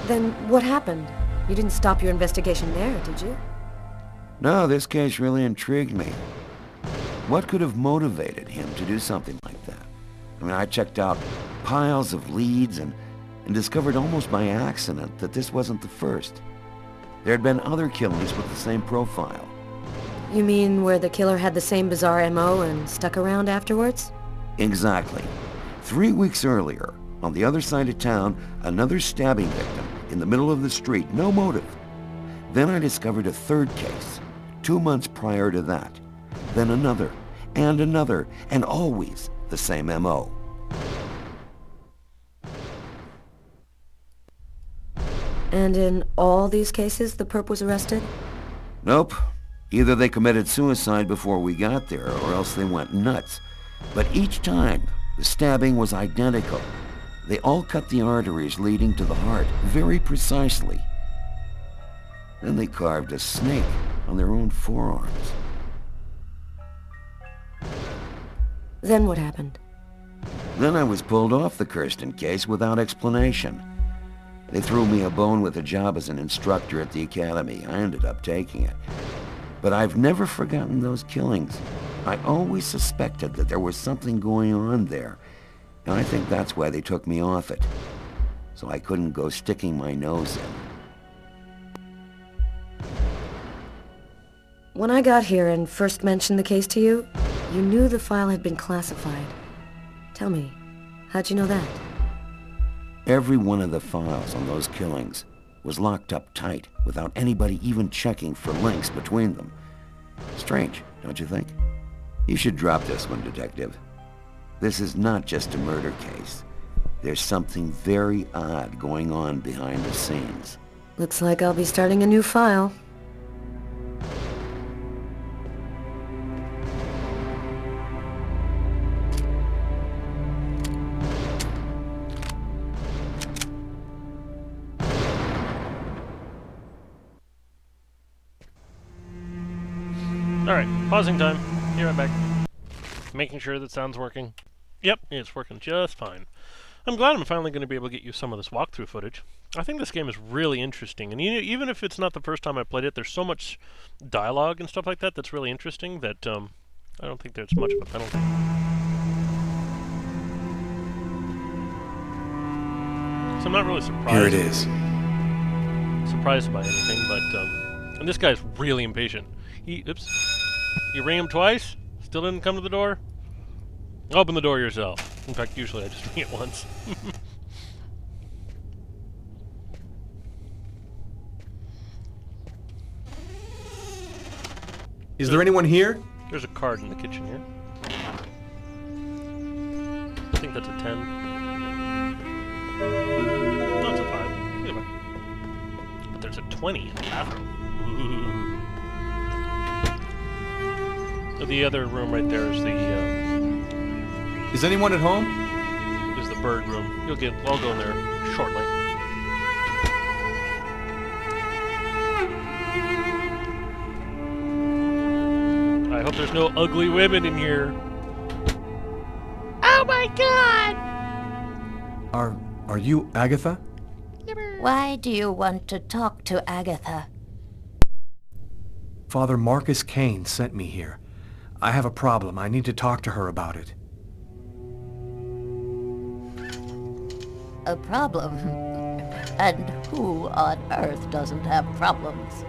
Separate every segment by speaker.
Speaker 1: Then what happened? You didn't stop your investigation there, did you?
Speaker 2: No, this case really intrigued me. What could have motivated him to do something like that? I mean, I checked out piles of leads and discovered almost by accident that this wasn't the first. There had been other killings with the same profile.
Speaker 1: You mean where the killer had the same bizarre MO and stuck around afterwards?
Speaker 2: Exactly. 3 weeks earlier, on the other side of town, another stabbing victim in the middle of the street, no motive. Then I discovered a third case, 2 months prior to that. Then another, and always the same MO.
Speaker 1: And in all these cases, the perp was arrested?
Speaker 2: Nope. Either they committed suicide before we got there, or else they went nuts. But each time, the stabbing was identical. They all cut the arteries leading to the heart very precisely. Then they carved a snake on their own forearms.
Speaker 1: Then what happened?
Speaker 2: Then I was pulled off the Kirsten case without explanation. They threw me a bone with a job as an instructor at the academy. I ended up taking it. But I've never forgotten those killings. I always suspected that there was something going on there, and I think that's why they took me off it. So I couldn't go sticking my nose in.
Speaker 1: When I got here and first mentioned the case to you, you knew the file had been classified. Tell me, how'd you know that?
Speaker 2: Every one of the files on those killings was locked up tight without anybody even checking for links between them. Strange, don't you think? You should drop this one, Detective. This is not just a murder case. There's something very odd going on behind the scenes.
Speaker 1: Looks like I'll be starting a new file.
Speaker 3: Alright, pausing time. Be right back. Making sure that sound's working. Yep, it's working just fine. I'm glad I'm finally going to be able to get you some of this walkthrough footage. I think this game is really interesting, and even if it's not the first time I played it, there's so much dialogue and stuff like that that's really interesting that I don't think there's much of a penalty. So I'm not really surprised.
Speaker 4: Here it is.
Speaker 3: Surprised by anything, but and this guy's really impatient. Oops. You ring him twice? Still didn't come to the door? Open the door yourself. In fact, usually I just ring it once.
Speaker 4: Is there anyone here?
Speaker 3: There's a card in the kitchen here. I think that's a 10. No, it's a 5. Either way. But there's a 20 in the bathroom. Ooh. The other room right there is the
Speaker 4: Is anyone at home?
Speaker 3: is the bird room. I'll go in there shortly. I hope there's no ugly women in here. Oh my god!
Speaker 4: Are you Agatha?
Speaker 5: Why do you want to talk to Agatha?
Speaker 4: Father Marcus Kane sent me here. I have a problem. I need to talk to her about it.
Speaker 5: A problem? And who on earth doesn't have problems?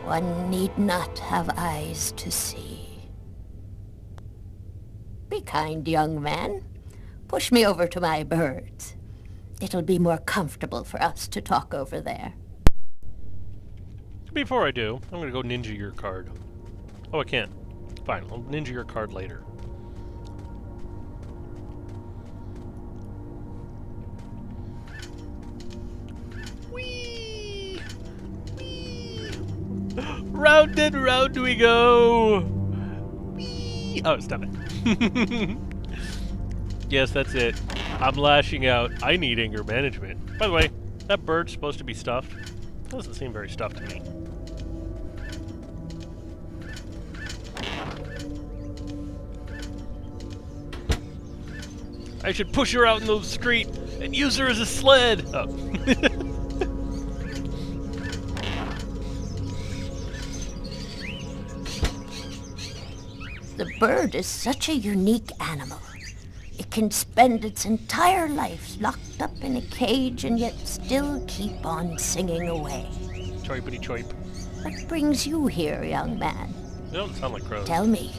Speaker 5: One need not have eyes to see. Be kind, young man. Push me over to my birds. It'll be more comfortable for us to talk over there.
Speaker 3: Before I do, I'm gonna go ninja your card. Oh, I can't. Fine, I'll ninja your card later. Whee! Whee! Round and round we go! Whee! Oh, stop it. Yes, that's it. I'm lashing out. I need anger management. By the way, that bird's supposed to be stuffed. Doesn't seem very stuffed to me. I should push her out in the street and use her as a sled! Oh.
Speaker 5: The bird is such a unique animal. It can spend its entire life locked up in a cage and yet still keep on singing away.
Speaker 3: Choipity choip.
Speaker 5: What brings you here, young man?
Speaker 3: They don't sound like crows.
Speaker 5: Tell me,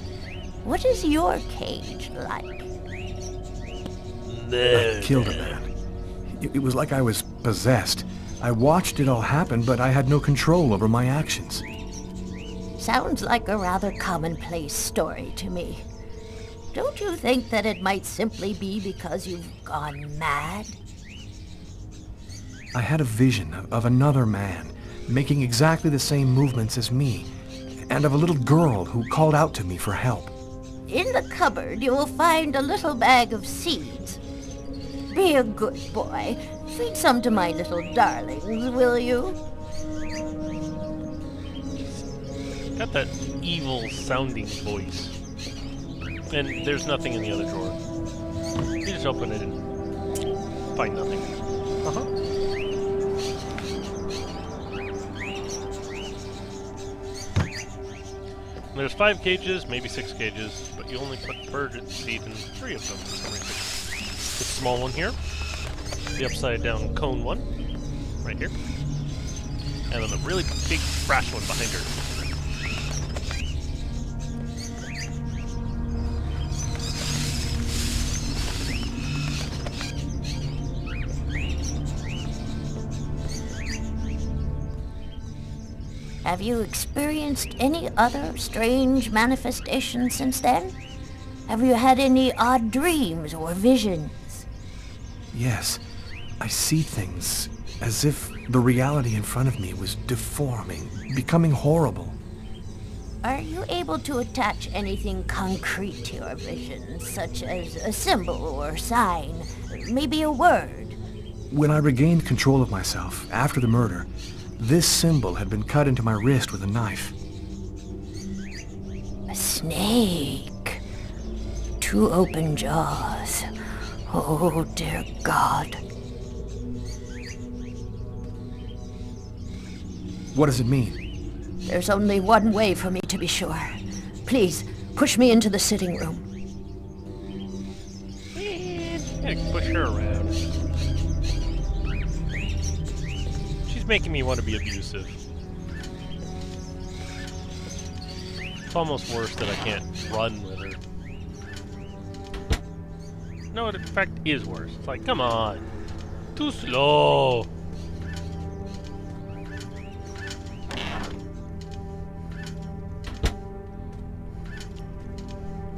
Speaker 5: what is your cage like?
Speaker 4: I killed a man. It was like I was possessed. I watched it all happen, but I had no control over my actions.
Speaker 5: Sounds like a rather commonplace story to me. Don't you think that it might simply be because you've gone mad?
Speaker 4: I had a vision of another man, making exactly the same movements as me, and of a little girl who called out to me for help.
Speaker 5: In the cupboard, you will find a little bag of seeds. Be a good boy. Feed some to my little darlings, will you?
Speaker 3: Got that evil-sounding voice. And there's nothing in the other drawer. You just open it and find nothing. Uh-huh. There's 5 cages, maybe 6 cages, but you only put bird seed in 3 of them for some reason. The small one here, the upside-down cone one, right here, and then the really big brass one behind her.
Speaker 5: Have you experienced any other strange manifestations since then? Have you had any odd dreams or visions?
Speaker 4: Yes, I see things as if the reality in front of me was deforming, becoming horrible.
Speaker 5: Are you able to attach anything concrete to your visions, such as a symbol or sign, maybe a word?
Speaker 4: When I regained control of myself after the murder, this symbol had been cut into my wrist with a knife.
Speaker 5: A snake. 2 open jaws. Oh, dear God.
Speaker 4: What does it mean?
Speaker 5: There's only one way for me to be sure. Please, push me into the sitting room.
Speaker 3: Yeah, push her around. She's making me want to be abusive. It's almost worse that I can't run with her. No, it in fact is worse. It's like, come on. Too slow.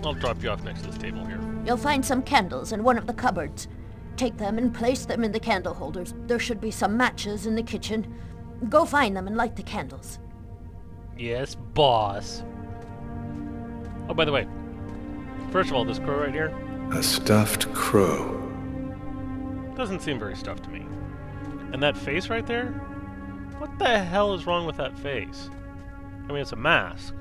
Speaker 3: I'll drop you off next to this table here.
Speaker 5: You'll find some candles in one of the cupboards. Take them and place them in the candle holders. There should be some matches in the kitchen. Go find them and light the candles.
Speaker 3: Yes, boss. Oh, by the way, first of all, this crow right here
Speaker 6: A stuffed crow.
Speaker 3: doesn't seem very stuffed to me. And that face right there? What the hell is wrong with that face? I mean, it's a mask.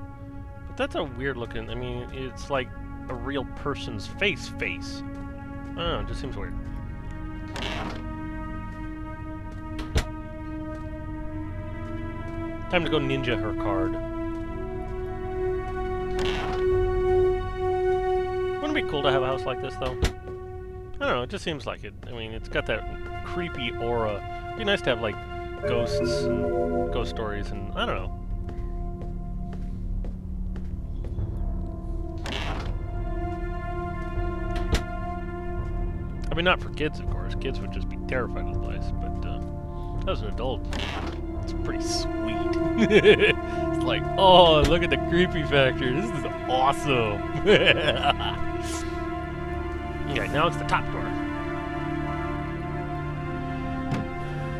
Speaker 3: But that's a weird looking, I mean, it's like a real person's face. I don't know, it just seems weird. Time to go ninja her card. Wouldn't it be cool to have a house like this, though? I don't know, it just seems like it. I mean, it's got that creepy aura. It'd be nice to have, like, ghosts and ghost stories and, I don't know. I mean, not for kids, of course. Kids would just be terrified of the place, but as an adult, it's pretty sweet. It's like, oh, look at the creepy factor. This is awesome. Okay, now it's the top door.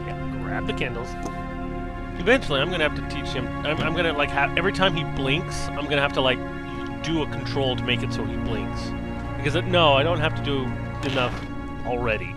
Speaker 3: Yeah, grab the candles. Eventually, I'm gonna have to teach him. I'm gonna like have every time he blinks, I'm gonna have to like do a control to make it so he blinks. Because no, I don't have to do enough already.